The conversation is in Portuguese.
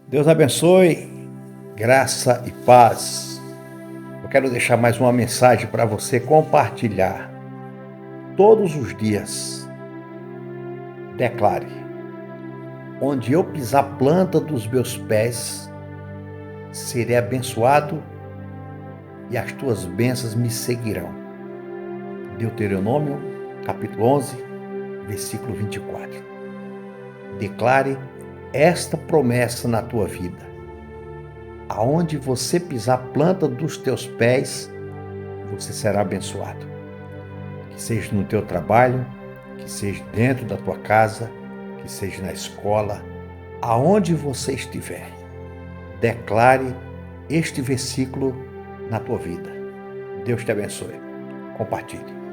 Deus abençoe, graça e paz. Eu quero deixar mais uma mensagem para você compartilhar. Todos os dias, declare: onde eu pisar a planta dos meus pés, serei abençoado e as tuas bênçãos me seguirão. Deuteronômio, capítulo 11, versículo 24. Declare esta promessa na tua vida. Aonde você pisar a planta dos teus pés, você será abençoado. Que seja no teu trabalho, que seja dentro da tua casa, que seja na escola, aonde você estiver. Declare este versículo na tua vida. Deus te abençoe. Compartilhe.